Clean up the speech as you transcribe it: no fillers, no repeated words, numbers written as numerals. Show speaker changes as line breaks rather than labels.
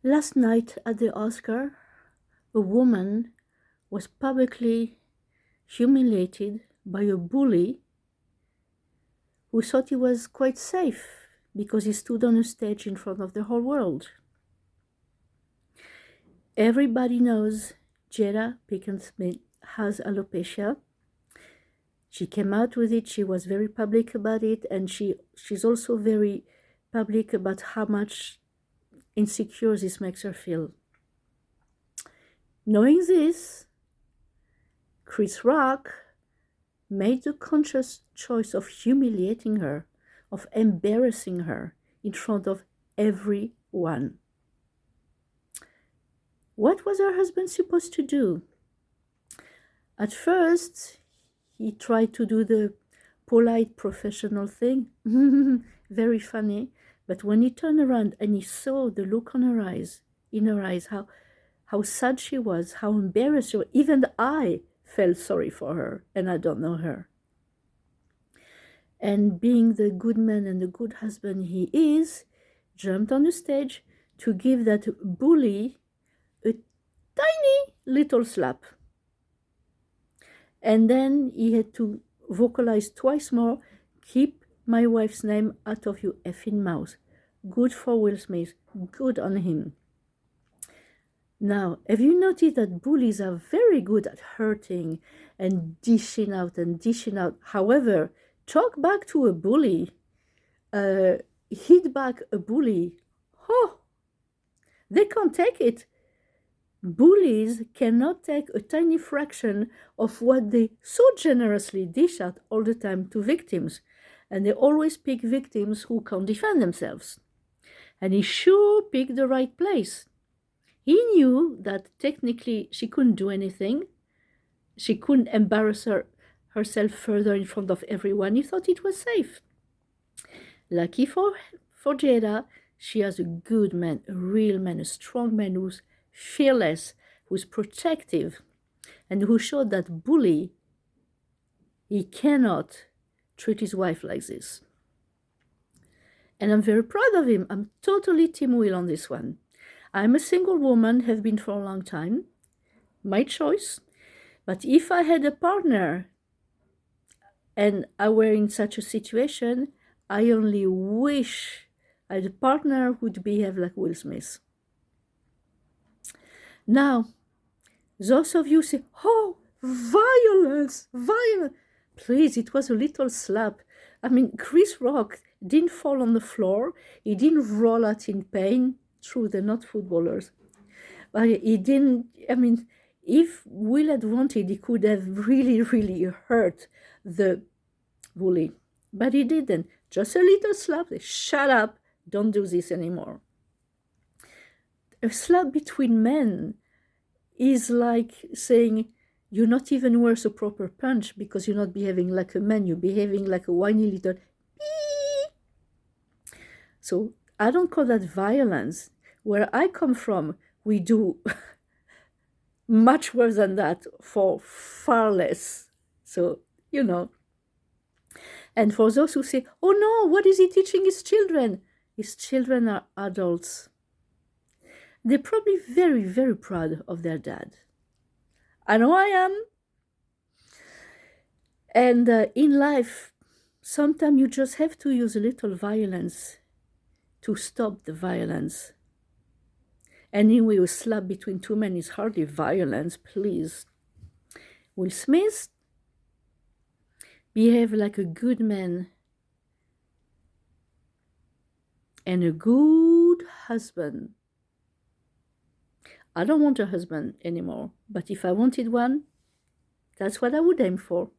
Last night at the Oscar, a woman was publicly humiliated by a bully who thought he was quite safe because he stood on a stage in front of the whole world. Everybody knows Jada Pinkett Smith has alopecia. She came out with it, she was very public about it, and she's also very public about how much insecure this makes her feel. Knowing this, Chris Rock made the conscious choice of humiliating her, of embarrassing her in front of everyone. What was her husband supposed to do? At first, he tried to do the polite professional thing, very funny, but when he turned around and he saw the look on her eyes, in her eyes, how sad she was, how embarrassed she was, even I felt sorry for her, and I don't know her. And being the good man and the good husband he is, jumped on the stage to give that bully a tiny little slap. And then he had to vocalize twice more, keep my wife's name out of your effing mouth. Good for Will Smith, good on him. Now, have you noticed that bullies are very good at hurting and dishing out and dishing out? However, talk back to a bully, hit back a bully, oh, they can't take it. Bullies cannot take a tiny fraction of what they so generously dish out all the time to victims. And they always pick victims who can't defend themselves. And he sure picked the right place. He knew that technically she couldn't do anything. She couldn't embarrass herself further in front of everyone. He thought it was safe. Lucky for Jada, she has a good man, a real man, a strong man who's fearless, who's protective, and who showed that bully, he cannot treat his wife like this. And I'm very proud of him. I'm totally Team Will on this one. I'm a single woman, have been for a long time. My choice. But if I had a partner and I were in such a situation, I only wish I had a partner who would behave like Will Smith. Now, those of you say, oh, violence. Please, it was a little slap. I mean, Chris Rock didn't fall on the floor. He didn't roll out in pain. True, they're not footballers. But he didn't, I mean, if Will had wanted, he could have really, really hurt the bully. But he didn't. Just a little slap. Shut up. Don't do this anymore. A slap between men is like saying you're not even worth a proper punch because you're not behaving like a man, you're behaving like a whiny little bee. So I don't call that violence. Where I come from, we do much worse than that for far less. So, you know. And for those who say, oh no, what is he teaching his children? His children are adults. They're probably very, very proud of their dad. I know I am. And in life, sometimes you just have to use a little violence to stop the violence. Anyway, a slap between two men is hardly violence, please. Will Smith behave like a good man and a good husband. I don't want a husband anymore, but if I wanted one, that's what I would aim for.